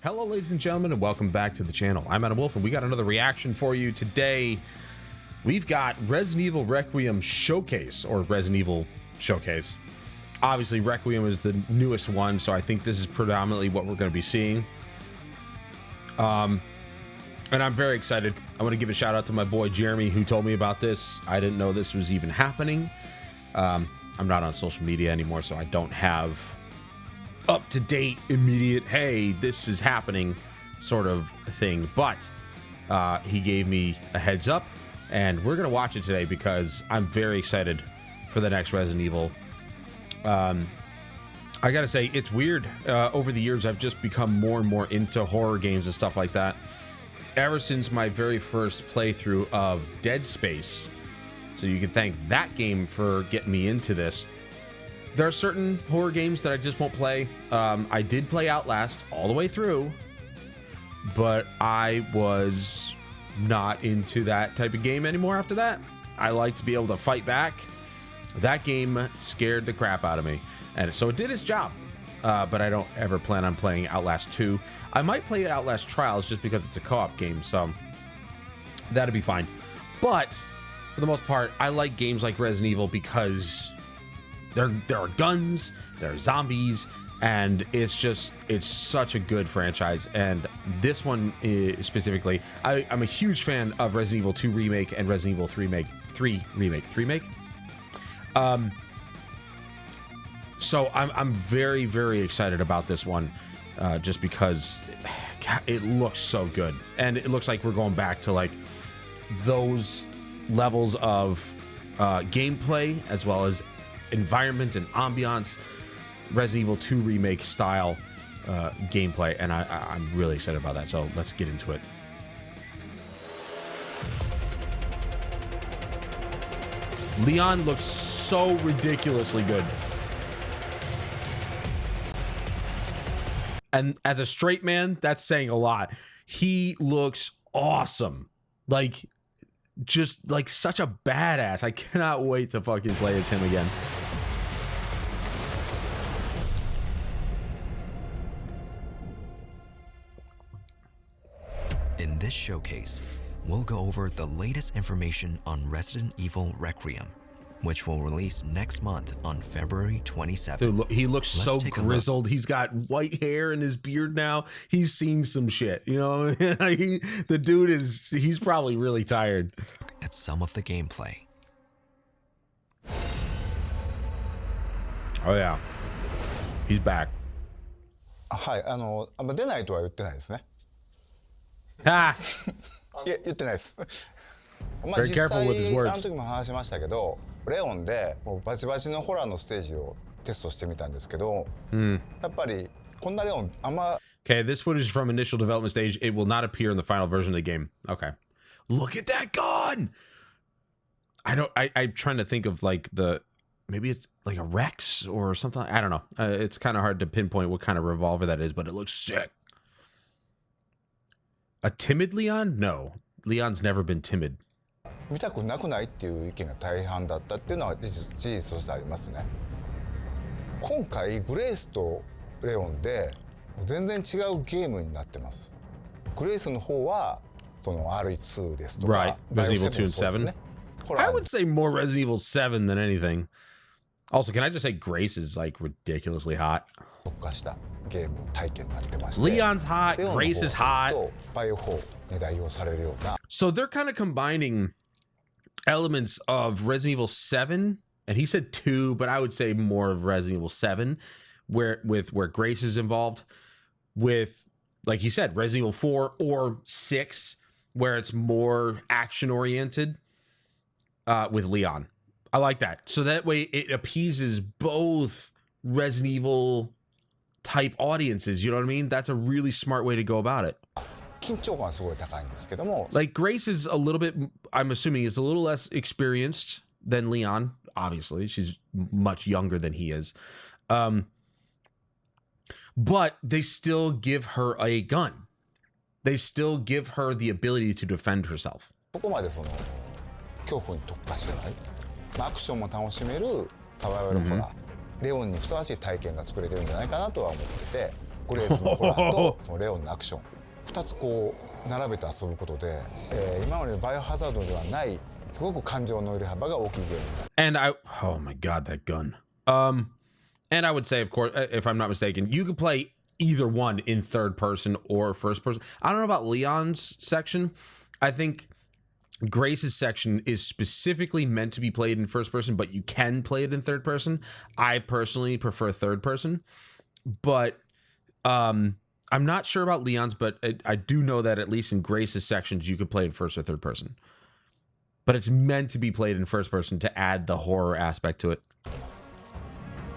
Hello ladies and gentlemen, and welcome back to the channel. I'm Adam Wolf, and we got another reaction for you today. We've got Resident Evil Requiem Showcase, or Resident Evil Showcase. Obviously Requiem is the newest one, so I think this is predominantly what we're going to be seeing. And I'm very excited. I want to give a shout out to my boy Jeremy, who told me about this. I didn't know this was even happening. I'm not on social media anymore, so I don't have up-to-date, immediate, hey, this is happening sort of thing. But he gave me a heads up, and we're going to watch it today because I'm very excited for the next Resident Evil. I gotta say, it's weird. Over the years, I've just become more and more into horror games and stuff like that. Ever since my very first playthrough of Dead Space, so you can thank that game for getting me into this. There are certain horror games that I just won't play. I did play Outlast all the way through, but I was not into that type of game anymore after that. I like to be able to fight back. That game scared the crap out of me, and so it did its job. But I don't ever plan on playing Outlast 2. I might play Outlast Trials just because it's a co-op game, so that'd be fine. But for the most part, I like games like Resident Evil because there are guns, there are zombies, and it's such a good franchise. And this one specifically, I'm a huge fan of Resident Evil 2 Remake and Resident Evil 3 Remake. So I'm very, very excited about this one, just because it looks so good, and it looks like we're going back to like those levels of gameplay as well as environment and ambiance, Resident Evil 2 Remake style gameplay, and I'm really excited about that. So let's get into it. Leon looks so ridiculously good. And as a straight man, that's saying a lot. He looks awesome. Like, just like such a badass. I cannot wait to fucking play as him again. In this showcase, we'll go over the latest information on Resident Evil Requiem, which will release next month on February 27th. Dude, he looks so grizzled. He's got white hair in his beard now. He's seen some shit, you know? The dude he's probably really tired. At some of the gameplay. Oh yeah. He's back. はい、出ないとは言ってないですね。Ha! いや、言ってないです。まあ Very 実 careful 際 with his words. あの時も話しましたけど、レオンでもうバチバチのホラーのステージをテストしてみたんですけど、やっぱりこんなレオンあんま Okay, this footage is from initial development stage. It will not appear in the final version of the game. Okay. Look at that gun! I'm trying to think of like maybe it's like a Rex or something. I don't know. It's kind of hard to pinpoint what kind of revolver that is, but it looks sick. A timid Leon? No. Leon's never been timid. 見たくなくないっていう意見が大半だったっていうのは事実としてありますね。今回グレイスとレオンで全然違うゲームになってます。グレイスの方はその R2 ですとか、Right. Resident Evil 2 and 7. I would say more Resident Evil 7 than anything. Also, can I just say Grace is like ridiculously hot? 特化したゲーム体験になってまして、 Leon's hot, Grace is hot. バイオ4に代表されるような。 So they're kind of combining elements of Resident Evil 7, and he said 2, but I would say more of Resident Evil 7, where Grace is involved, with, like he said, Resident Evil 4 or 6, where it's more action oriented, with Leon. I like that. So that way it appeases both Resident Evil type audiences, you know what I mean? That's a really smart way to go about it. 緊張感はすごい高いんですけども、 Like Grace is a little bit, I'm assuming, is a little less experienced than Leon. Obviously, she's much younger than he is. But they still give her a gun. They still give her the ability to defend herself. そこまでその恐怖に特化してない、まあ、アクションも楽しめるサバイバルホラー、レオンにふさわしい体験が作れてるんじゃないかなとは思ってて、グレースのホラーとそのレオンのアクション2つこう並べて遊ぶことで、今までのバイオハザードではないすごく感情の揺れ幅が大きいゲームになる。And oh my god, that gun. And I would say, of course, if I'm not mistaken, you could play either one in third person or first person. I don't know about Leon's section. I think Grace's section is specifically meant to be played in first person, but you can play it in third person. I personally prefer third person, but I'm not sure about Leon's, but I do know that at least in Grace's sections, you could play in first or third person. But it's meant to be played in first person to add the horror aspect to it.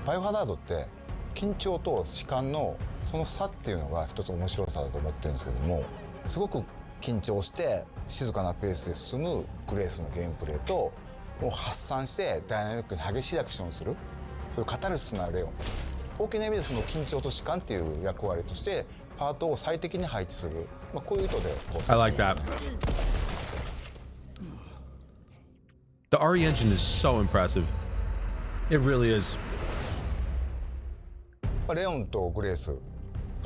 バイオハザードって緊張と弛緩のその差っていうのが一つ面白さだと思ってるんですけども、すごく緊張して静かなペースで進むグレースのゲームプレイと、もう発散してダイナミックに激しいアクションをする、そういうカタルシスなレオン、大きな意味でその緊張と弛緩っていう役割としてパートを最適に配置する、こういう意図でこう I like that. The RE engine is so impressive. It really is. レオンとグレース2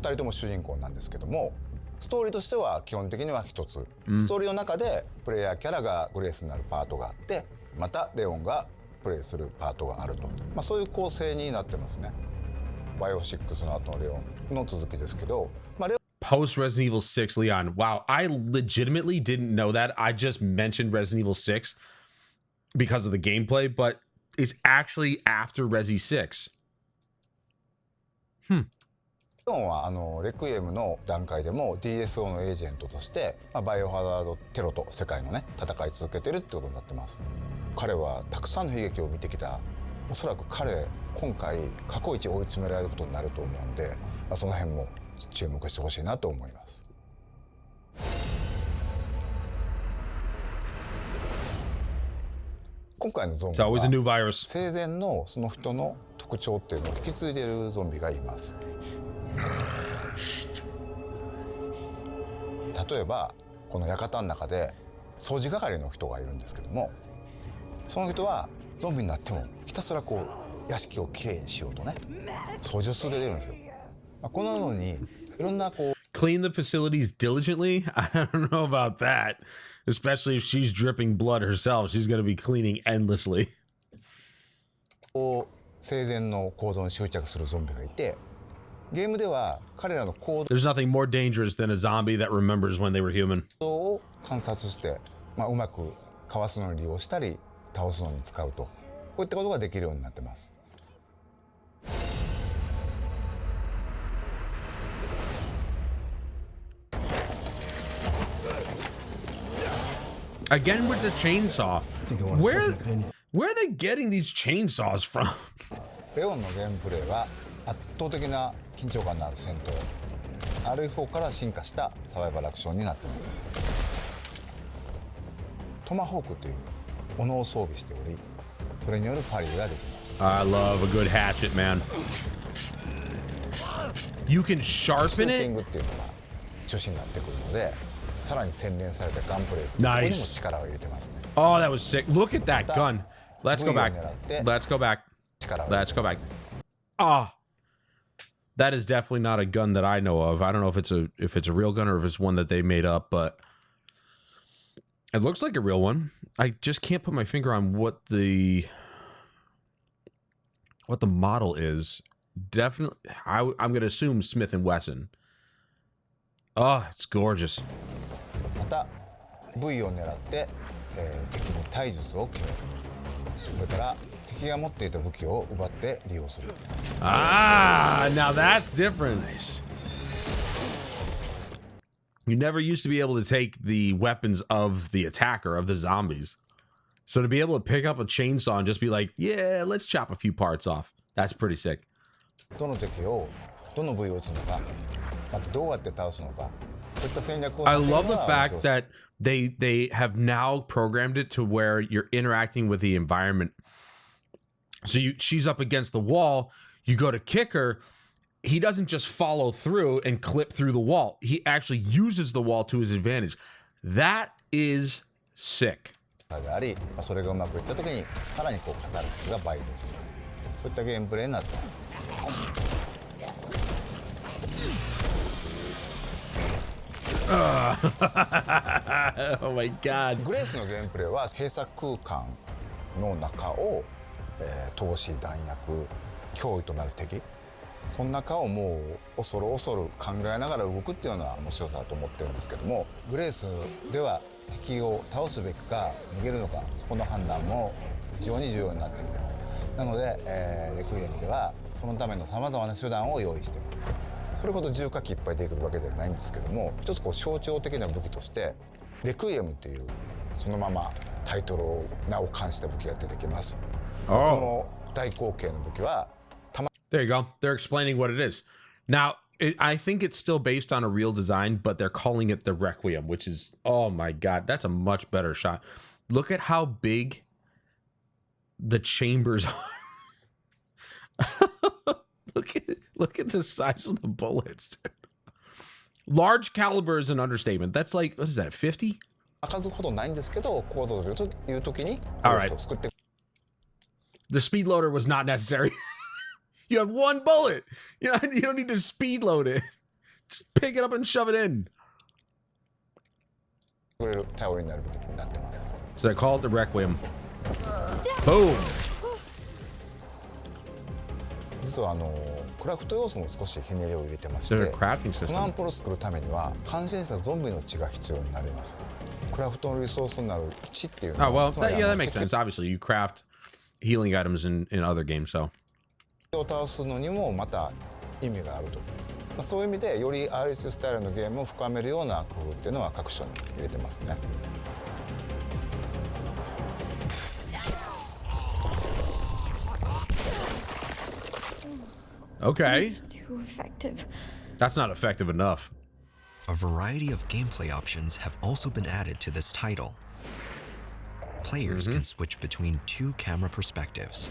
人とも主人公なんですけども、ストーリーとしては基本的には一つ、ストーリーの中でプレイヤーキャラがグレースになるパートがあって、またレオンがプレイするパートがあると、そういう構成になってますね。バイオ6の後のレオンの続きですけど、Post Resident Evil 6 Leon. Wow, I legitimately didn't know that. I just mentioned Resident Evil 6 because of the gameplay, but it's actually after Resi 6. レオンはレクイエムの段階でも DSO のエージェントとして、バイオハザードテロと世界のね戦い続けてるってことになってます。彼はたくさんの悲劇を見てきた。おそらく彼今回過去一追い詰められることになると思うんで、その辺も注目してほしいなと思います。今回のゾンビは生前のその人の特徴っていうのを引き継いでいるゾンビがいます。例えばこの館の中で掃除係の人がいるんですけども、その人はゾンビになってもひたすらこう屋敷をきれいにしようとね掃除を続けてるんですよ。このようにいろんなこう Clean the facilities diligently? I don't know about that. Especially if she's dripping blood herself. She's going to be cleaning endlessly. 生前の行動に執着するゾンビがいて、ゲームでは彼らの行動 There's nothing more dangerous than a zombie that remembers when they were human. を観察して、うまくかわすのに利用したり倒すのに使うと、こういったことができるようになってます。Again with the chainsaw. Where are they getting these chainsaws from? レオンのゲームプレイは圧倒的な緊張感のある戦闘、RE4 から進化したサバイバルアクションになっています。トマホークという斧を装備しており、それによるパリができます。I love a good hatchet, man. You can シュ sharpen ーティ it. ングっていうのが中心になってくるので、さらに洗練されたガンプレイ、ここにも力を入れてますね。Oh, that was sick. Look at that gun. Let's go back. Let's go back. Let's go back. Ah. That is definitely not a gun that I know of. I don't know if it's a real gun or if it's one that they made up, but it looks like a real one. I just can't put my finger on what the model is. Definitely, I'm going to assume Smith & Wesson. Oh, it's gorgeous. また V を狙って、敵に体術を決める。それから敵が持っていた武器を奪って利用する。Ah, now that's different. You never used to be able to take the weapons of the attacker, of the zombies. So to be able to pick up a chainsaw and just be like, yeah, let's chop a few parts off. That's pretty sick. どの敵をどの部位を撃つのか、またどうやって倒すのか、そういった戦略を I love the fact that they have now programmed it to where you're interacting with the environment. So she's up against the wall, you go to kick her, he doesn't just follow through and clip through the wall. He actually uses the wall to his advantage. That is sick. があり、それがうまくいった時にさらにこうカタルシスが倍増する。そういったゲームプレイになっています。Oh my god. グレースのゲームプレイは閉鎖空間の中を、投資弾薬脅威となる敵その中をもう恐る恐る考えながら動くっていうような面白さだと思ってるんですけどもグレースでは敵を倒すべきか逃げるのかそこの判断も非常に重要になってきていますなので、レクイエムではそのためのさまざまな手段を用意していますそれほど重火器いっぱい出てくるわけではないんですけども一つこう象徴的な武器としてレクイエムというそのままタイトルを名を冠した武器が出てきます、この大口径の武器は There you go. They're explaining what it is. Now, I think it's still based on a real design, but they're calling it the Requiem, which is, oh my god, that's a much better shot. Look at how big the chambers are. Look at the size of the bullets. Large caliber is an understatement. That's like, what is that, 50? 数ほどないんですけど、構造という時に Alright. The speed loader was not necessary. You have one bullet. You don't need to speed load it. Just pick it up and shove it in. 頼りになる武器になってます。 So they call it the Requiem. Boom. 実はクラフト要素も少しひねりを入れてまして、 Their crafting そ system. のアンポロを作るためには感染したゾンビの血が必要になります。クラフトのリソースになる血っていうの Oh は、 well, つまり that makes sense. Obviously, you craft healing items in other games, so. 敵を倒すのにもまた意味があると。そういう意味でより RH スタイルのゲームを深めるような工夫っていうのは各所に入れてますね。 Okay. It's too effective. That's not effective enough. A variety of gameplay options have also been added to this title. Players can switch between 2 camera perspectives.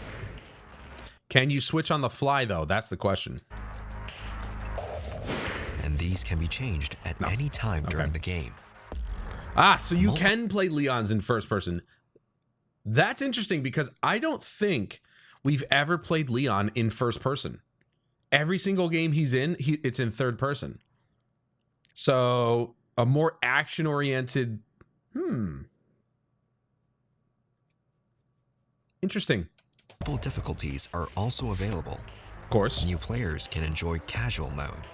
Can you switch on the fly, though? That's the question. And these can be changed at any time during the game. Ah, so you can play Leon's in first person. That's interesting because I don't think we've ever played Leon in first person. Every single game he's in, it's in third person. So a more action-oriented, interesting. Multiple difficulties are also available. Of course. New players can enjoy casual mode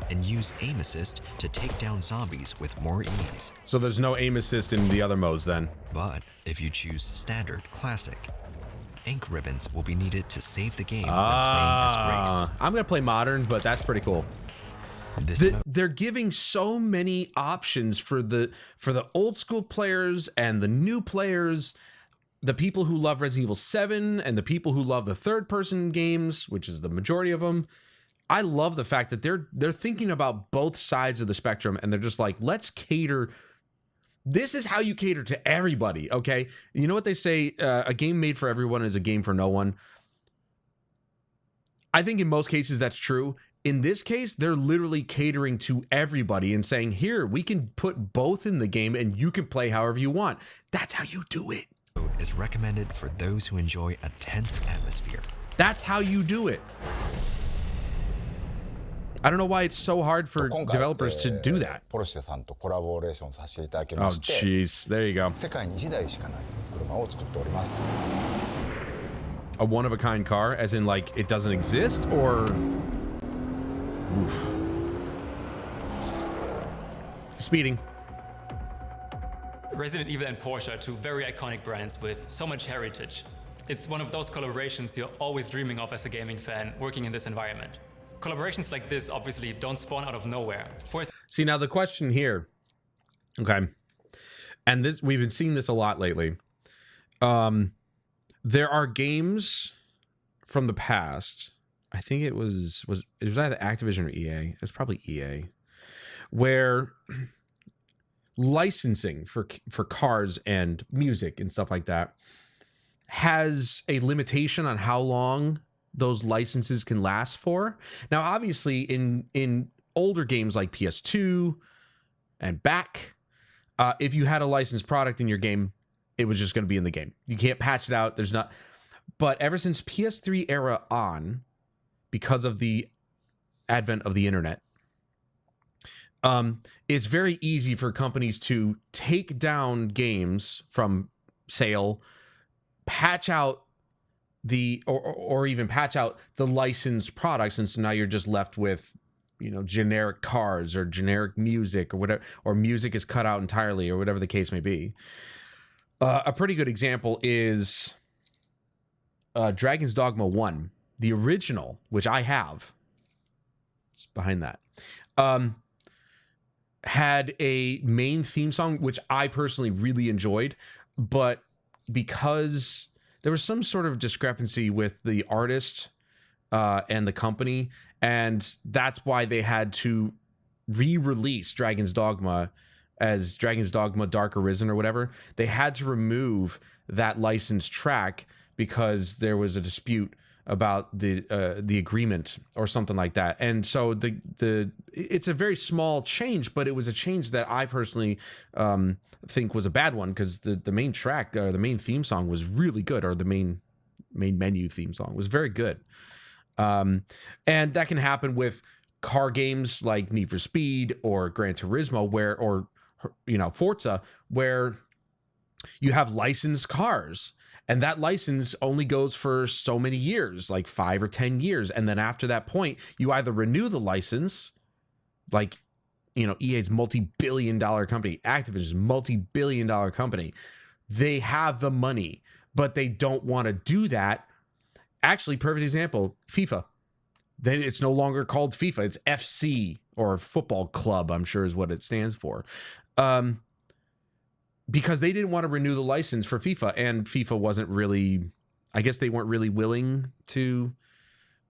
and use aim assist to take down zombies with more ease. So there's no aim assist in the other modes then. But if you choose standard classic, ink ribbons will be needed to save the game when playing as Grace. I'm gonna play modern, but that's pretty cool. They're giving so many options for the old school players and the new players, the people who love Resident Evil 7 and the people who love the third person games, which is the majority of them. I love the fact that they're thinking about both sides of the spectrum and they're just like, let's cater. This is how you cater to everybody, okay? You know what they say? A game made for everyone is a game for no one. I think in most cases that's true. In this case, they're literally catering to everybody and saying, here, we can put both in the game and you can play however you want. That's how you do it. Is recommended for those who enjoy a tense atmosphere. That's how you do it. I don't know why it's so hard for developers to do that. ポルシェさんとコラボレーションさせていただき Oh, まして、 jeez. There you go. 世界に1台しかない車を作っております。 A one-of-a-kind car, as in, like, it doesn't exist, or... Oof. Speeding. Resident Evil and Porsche are two very iconic brands with so much heritage. It's one of those collaborations you're always dreaming of as a gaming fan working in this environment. Collaborations like this obviously don't spawn out of nowhere. See, now the question here, okay, and this we've been seeing this a lot lately. There are games from the past. I think it was either Activision or EA. It was probably EA, where licensing for cars and music and stuff like that has a limitation on how long those licenses can last for. Now, obviously, in older games like PS2 and back, if you had a licensed product in your game, it was just going to be in the game. You can't patch it out. There's not. But ever since PS3 era on, because of the advent of the internet, It's very easy for companies to take down games from sale, patch out or even patch out the licensed products, and so now you're just left with, you know, generic cars or generic music or whatever, or music is cut out entirely or whatever the case may be. A pretty good example is Dragon's Dogma 1, the original, which I have. It's behind that. Had a main theme song, which I personally really enjoyed, but because there was some sort of discrepancy with the artist and the company, and that's why they had to re-release Dragon's Dogma as Dragon's Dogma Dark Arisen or whatever. They had to remove that licensed track because there was a dispute about the agreement or something like that. And so it's a very small change, but it was a change that I personally think was a bad one, because the main track, the main theme song was really good, or the main menu theme song was very good. And that can happen with car games like Need for Speed or Gran Turismo, or Forza, where you have licensed cars. And that license only goes for so many years, like 5 or 10 years. And then after that point, you either renew the license, like, EA's multi-billion-dollar company, Activision's multi-billion-dollar company. They have the money, but they don't want to do that. Actually, perfect example, FIFA. Then it's no longer called FIFA. It's FC, or Football Club, I'm sure is what it stands for. Because they didn't want to renew the license for FIFA, and FIFA wasn't really, I guess they weren't really willing to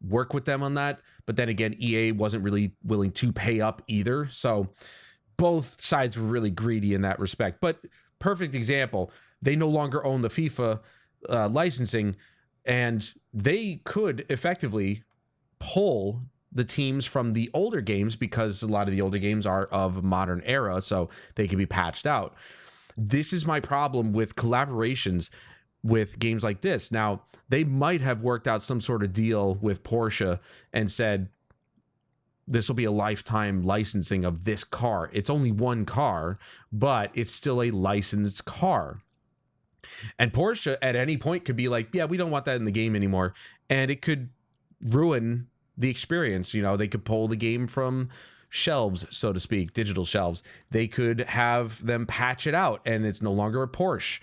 work with them on that. But then again, EA wasn't really willing to pay up either. So both sides were really greedy in that respect. But perfect example, they no longer own the FIFA licensing, and they could effectively pull the teams from the older games, because a lot of the older games are of modern era, so they can be patched out. This is my problem with collaborations with games like this. Now, they might have worked out some sort of deal with Porsche and said, this will be a lifetime licensing of this car. It's only one car, but it's still a licensed car. And Porsche at any point could be like, yeah, we don't want that in the game anymore. And it could ruin the experience. They could pull the game from shelves, so to speak, digital shelves. They could have them patch it out and it's no longer a Porsche.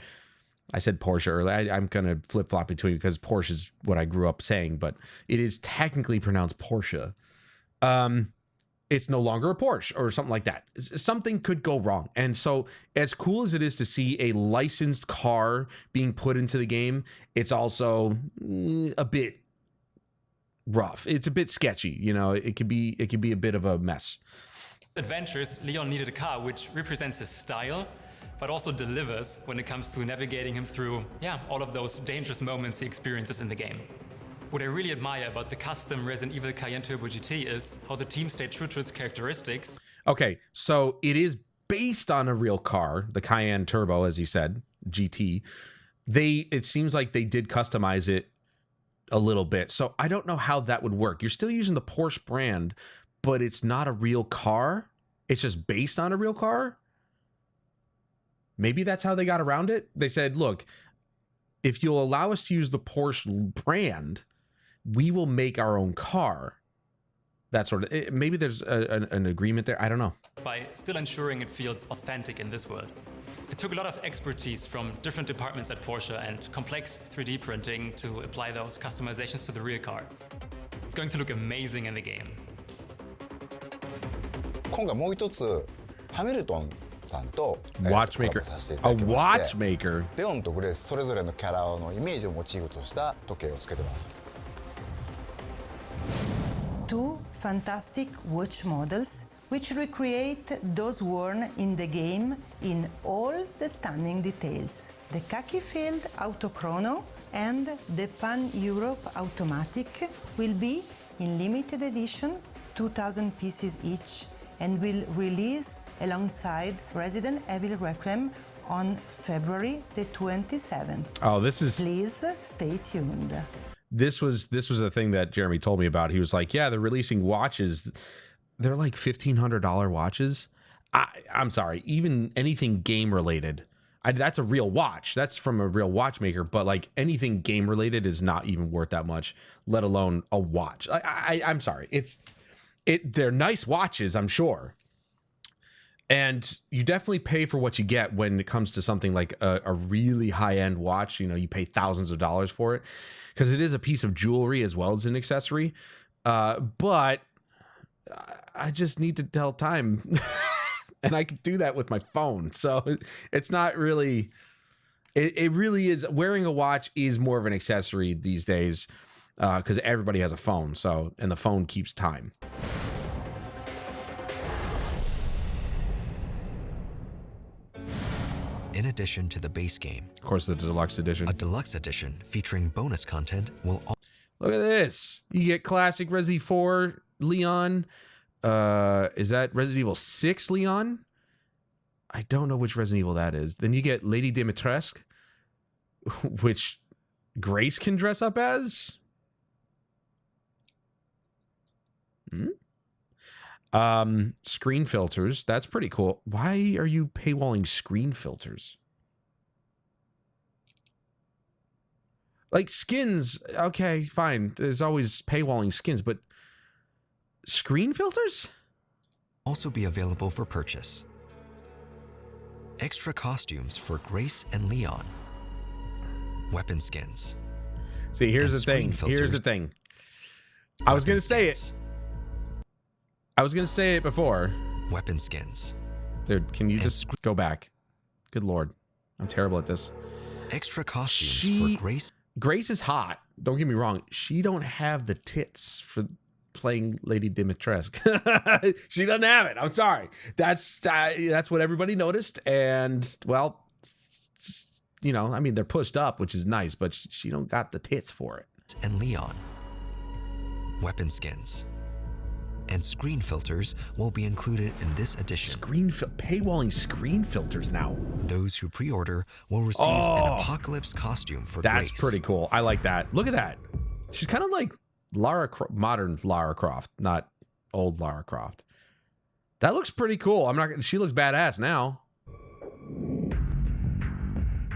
I said Porsche earlier. I'm going to flip-flop between, because Porsche is what I grew up saying, but it is technically pronounced Porsche. It's no longer a Porsche or something like that. Something could go wrong. And so as cool as it is to see a licensed car being put into the game, it's also a bit rough. It's a bit sketchy. It could be a bit of a mess. Adventures, Leon needed a car which represents his style, but also delivers when it comes to navigating him through, all of those dangerous moments he experiences in the game. What I really admire about the custom Resident Evil Cayenne Turbo GT is how the team stayed true to its characteristics. Okay, so it is based on a real car, the Cayenne Turbo, as you said, GT. It seems like they did customize it a little bit. So I don't know how that would work. You're still using the Porsche brand, but it's not a real car. It's just based on a real car. Maybe that's how they got around it. They said, look, if you'll allow us to use the Porsche brand, we will make our own car. That sort of, maybe there's an agreement there. I don't know. By still ensuring it feels authentic in this world. It took a lot of expertise from different departments at Porsche and complex 3D printing to apply those customizations to the real car. It's going to look amazing in the game. 今回もう一つハミルトンさんと Watchmaker. させていただきまして A watchmaker. レオンとグレースそれぞれのキャラのイメージをモチーフとした時計をつけてます。 Two fantastic watch models which recreate those worn in the game in all the stunning details. The khaki-filled Autochrono and the Pan-Europe Automatic will be in limited edition, 2,000 pieces each, and will release alongside Resident Evil Requiem on February the 27th. Oh, this is... Please stay tuned. This was a thing that Jeremy told me about. He was like, yeah, they're releasing watches they're like $1,500 watches. I'm sorry, even anything game related. That's a real watch. That's from a real watchmaker, but like anything game related is not even worth that much, let alone a watch. I'm sorry. They're nice watches, I'm sure. And you definitely pay for what you get when it comes to something like a really high-end watch. You know, you pay thousands of dollars for it because it is a piece of jewelry as well as an accessory. But I just need to tell time. And I can do that with my phone. So it's not really, it really is, wearing a watch is more of an accessory these days because everybody has a phone. So, and the phone keeps time. In addition to the base game, Of course, the deluxe edition. a deluxe edition featuring bonus content will Look at this. You get classic Resi 4 Leon. Is that Resident Evil 6 Leon? I don't know which Resident Evil that is. Then you get Lady Dimitrescu, which Grace can dress up as. Screen filters. That's pretty cool. Why are you paywalling screen filters? Like skins, okay, fine. There's always paywalling skins, but screen filters? also be available for purchase. Extra costumes for Grace and Leon. Weapon skins. See, here's And the thing. screen Here's the filters. thing. I was Weapon gonna say it. skins. I was gonna say it before. Weapon skins. Dude, can you And just go back? Good lord. I'm terrible at this. Extra costumes She- for Grace. Grace is hot. Don't get me wrong. She don't have the tits for playing Lady Dimitrescu. She doesn't have it. I'm sorry. That's what everybody noticed. And well, you know, I mean, they're pushed up, which is nice, but she don't got the tits for it. and Leon. Weapon skins. And screen filters will be included in this edition. Paywalling screen filters now. Those who pre-order will receive an apocalypse costume for That's Grace. pretty cool. I like that. Look at that. She's kind of like modern Lara Croft, not old Lara Croft. That looks pretty cool. She looks badass now.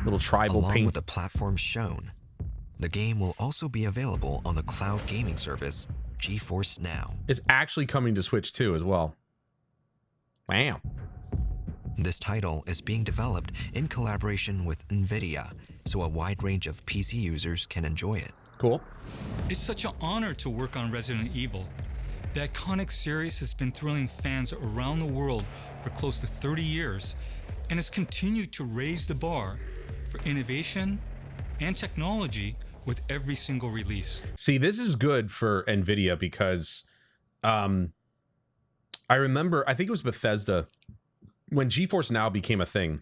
Little tribal Along paint. with the platforms shown, the game will also be available on the cloud gaming service GeForce Now. It's actually coming to Switch too as well. Wow. This title is being developed in collaboration with NVIDIA, so a wide range of PC users can enjoy it. Cool. It's such an honor to work on Resident Evil. The iconic series has been thrilling fans around the world for close to 30 years and has continued to raise the bar for innovation and technology with every single release. See, this is good for NVIDIA because I remember, I think it was Bethesda, when GeForce Now became a thing,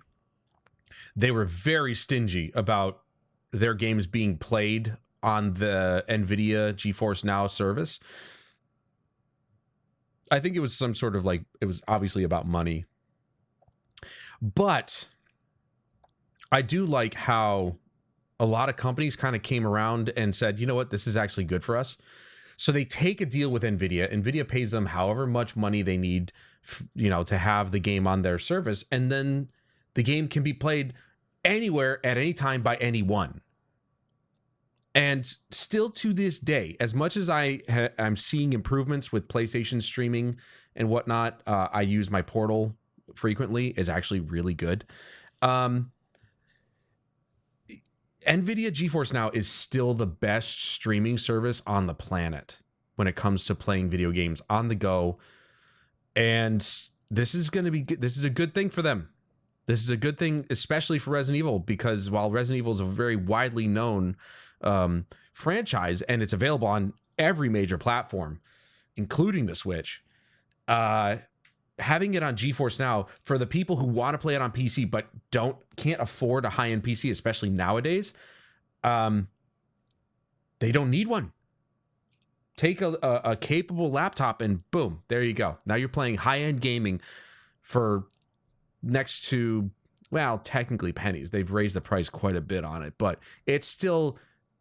they were very stingy about their games being played on the NVIDIA GeForce Now service. I think it was some sort of like, it was obviously about money. But I do like how a lot of companies kind of came around and said, you know what, this is actually good for us. So they take a deal with NVIDIA. NVIDIA pays them however much money they need, you know, to have the game on their service. And then the game can be played anywhere at any time by anyone. And still to this day, as much as I'm seeing improvements with PlayStation streaming and whatnot, I use my Portal frequently, is actually really good. NVIDIA GeForce Now is still the best streaming service on the planet when it comes to playing video games on the go. And this is going to be good. This is a good thing for them. This is a good thing, especially for Resident Evil, because while Resident Evil is a very widely known franchise and it's available on every major platform, including the Switch, having it on GeForce Now for the people who want to play it on PC but can't afford a high-end PC, especially nowadays, they don't need one. Take a capable laptop and boom, there you go. Now you're playing high-end gaming for next to, well, technically pennies. They've raised the price quite a bit on it, but it's still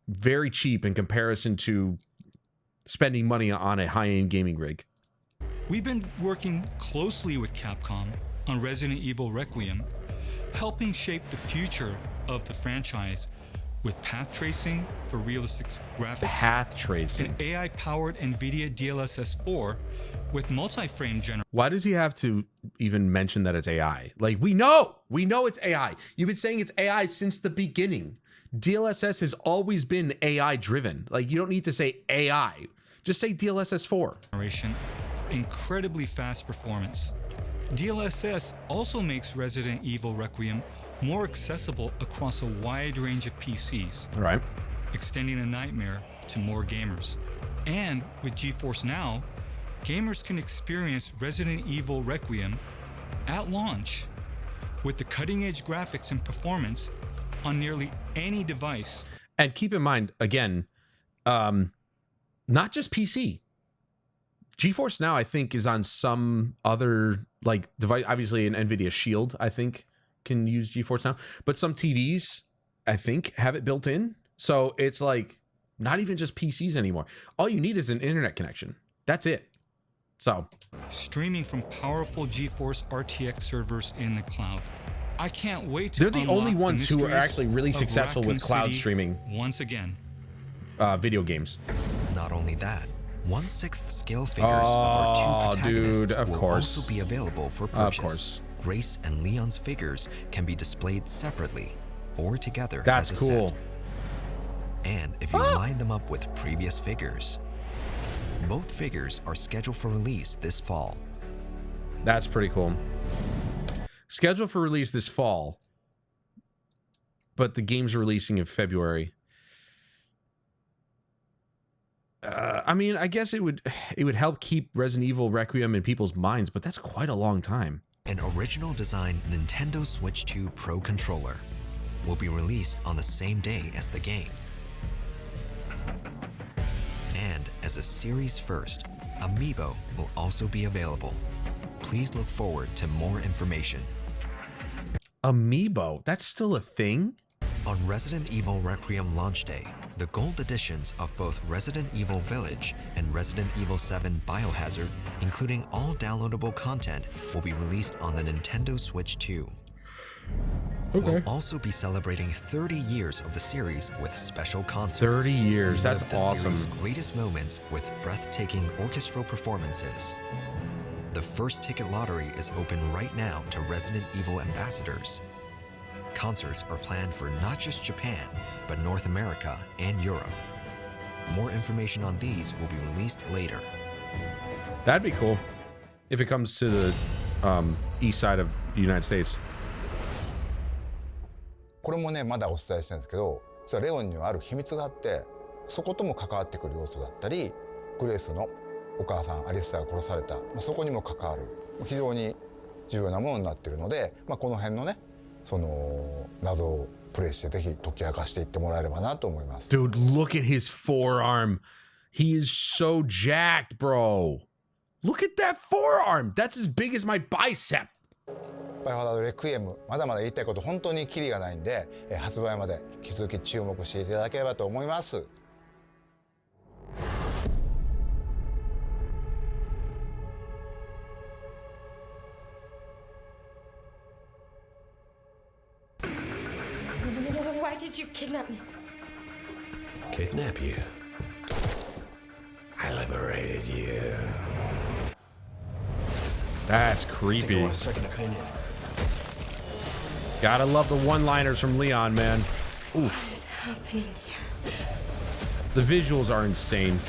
very cheap in comparison to spending money on a high-end gaming rig. We've been working closely with Capcom on Resident Evil Requiem, helping shape the future of the franchise with path tracing for realistic graphics, Path tracing. and AI-powered NVIDIA DLSS 4 with multi-frame generation. Why does he have to even mention that it's AI? Like, we know it's AI. You've been saying it's AI since the beginning. DLSS has always been AI driven. Like, you don't need to say AI. Just say DLSS 4. Incredibly fast performance. DLSS also makes Resident Evil Requiem more accessible across a wide range of PCs, All right. extending the nightmare to more gamers. And with GeForce Now, gamers can experience Resident Evil Requiem at launch with the cutting-edge graphics and performance on nearly any device. And keep in mind, again, not just PC. GeForce Now, I think, is on some other like device. Obviously, an NVIDIA Shield, I think, can use GeForce Now, but some TVs, I think, have it built in. So it's like not even just PCs anymore. All you need is an internet connection. That's it. So Streaming from powerful GeForce RTX servers in the cloud. I can't wait to they're the unlock only ones who are mysteries actually really of successful with Raccoon cloud City streaming once again. video games. Not only that, 1/6 scale figures of our Oh, two protagonists dude, of will course. also be available for Of purchase. course. Grace and Leon's figures can be displayed separately or together That's as a cool. set. And if you line them up with previous figures, both figures are scheduled for release this fall. That's pretty cool. Scheduled for release this fall, but the game's releasing in February. I mean, I guess it would help keep Resident Evil Requiem in people's minds, but that's quite a long time. An original design Nintendo Switch 2 Pro controller will be released on the same day as the game. And as a series first, Amiibo will also be available. Please look forward to more information. Amiibo, that's still a thing? On Resident Evil Requiem launch day, the gold editions of both Resident Evil Village and Resident Evil 7 Biohazard, including all downloadable content, will be released on the Nintendo Switch 2. We'll also be celebrating 30 years of the series with special concerts. 30 years, that's Relive the awesome. series' greatest moments with breathtaking orchestral performances. The first ticket lottery is open right now to Resident Evil ambassadors. Concerts are planned for not just Japan, but North America and Europe. More information on these will be released later. That'd be cool if it comes to the east side of the United States. これもねまだお伝えしてるんですけど、実はレオンにはある秘密があって、そことも関わってくる要素だったり、グレースのお母さんアリスタが殺された、そこにも関わる非常に重要なものになっているので、この辺のねその謎をプレイしてぜひ解き明かしていってもらえればなと思います。 Dude, look at his forearm. He is so jacked, bro. Look at that forearm. That's as big as my bicep. バイオハザードレクイエム、まだまだ言いたいこと本当にキリがないんで、発売まで引き続き注目していただければと思います。Why did you kidnap me? Kidnap you? I liberated you. That's creepy. A second opinion. Gotta love the one-liners from Leon, man. What is happening here? The visuals are insane.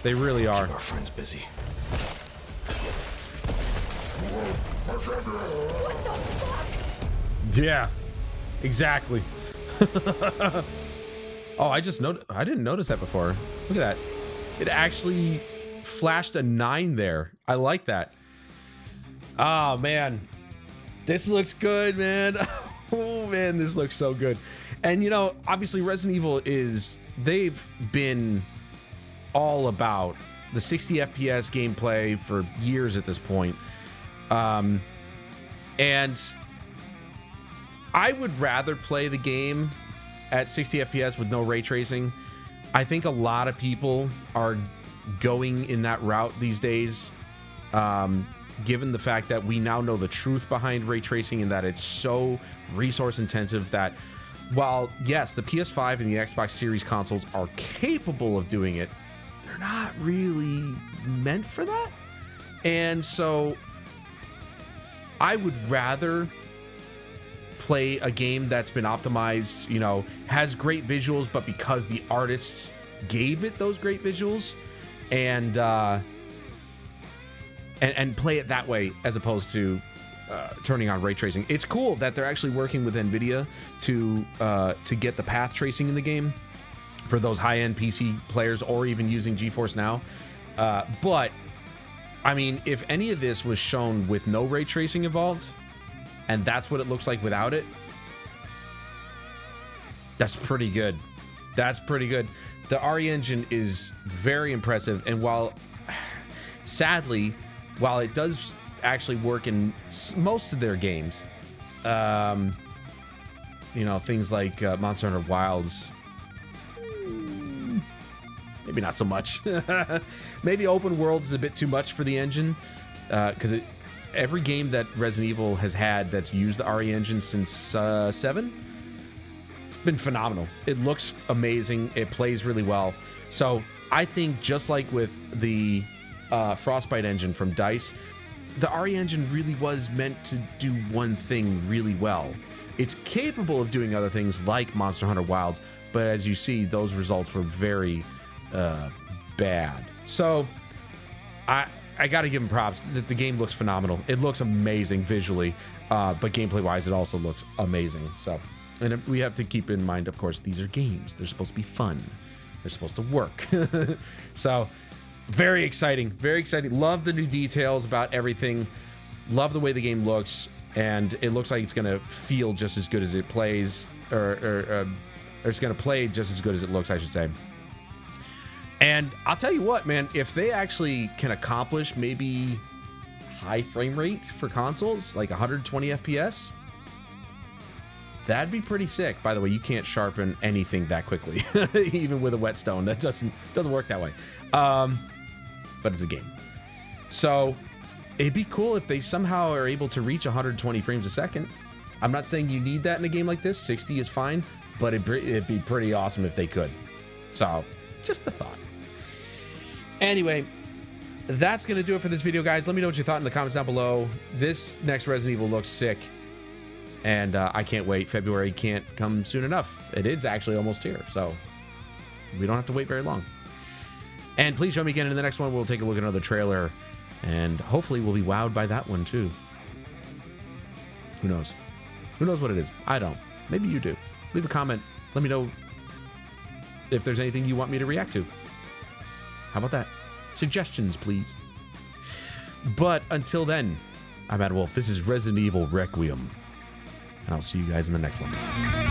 They really are. Keep our friends busy. Yeah, exactly. Oh, I didn't notice that before. Look at that. It actually flashed a 9 there. I like that. Oh man, this looks good, man. Oh man, this looks so good. And you know, obviously Resident Evil they've been all about the 60 FPS gameplay for years at this point. And I would rather play the game at 60 FPS with no ray tracing. I think a lot of people are going in that route these days. given the fact that we now know the truth behind ray tracing and that it's so resource intensive that while, yes, the PS5 and the Xbox Series consoles are capable of doing it, they're not really meant for that. And so I would rather play a game that's been optimized, you know, has great visuals, but because the artists gave it those great visuals, and play it that way as opposed to turning on ray tracing. It's cool that they're actually working with NVIDIA to get the path tracing in the game for those high-end PC players, or even using GeForce Now. But I mean, if any of this was shown with no ray tracing involved, and that's what it looks like without it, that's pretty good. That's pretty good. The RE engine is very impressive, and while sadly, while it does actually work in most of their games, you know, things like Monster Hunter Wilds, maybe not so much. Maybe open world is a bit too much for the engine, because every game that Resident Evil has had that's used the RE engine since 7, it's been phenomenal. It looks amazing. It plays really well. So I think just like with the Frostbite engine from DICE, the RE engine really was meant to do one thing really well. It's capable of doing other things like Monster Hunter Wilds, but as you see, those results were very bad. So I got to give them props. The game looks phenomenal. It looks amazing visually, but gameplay wise, it also looks amazing. So, and we have to keep in mind, of course, these are games. They're supposed to be fun. They're supposed to work. So very exciting, very exciting. Love the new details about everything. Love the way the game looks, and it looks like it's gonna feel just as good as it plays, or it's gonna play just as good as it looks, I should say. And I'll tell you what, man, if they actually can accomplish maybe high frame rate for consoles, like 120 FPS, that'd be pretty sick. By the way, you can't sharpen anything that quickly, even with a whetstone. That doesn't work that way. But it's a game. So it'd be cool if they somehow are able to reach 120 frames a second. I'm not saying you need that in a game like this. 60 is fine, but it'd be pretty awesome if they could. So just a thought. Anyway, that's going to do it for this video, guys. Let me know what you thought in the comments down below. This next Resident Evil looks sick, and I can't wait. February can't come soon enough. It is actually almost here, so we don't have to wait very long. And please join me again in the next one. We'll take a look at another trailer, and hopefully we'll be wowed by that one too. Who knows? Who knows what it is? I don't. Maybe you do. Leave a comment. Let me know if there's anything you want me to react to. How about that? Suggestions, please. But until then, I'm Adam Wolf. This is Resident Evil Requiem, and I'll see you guys in the next one.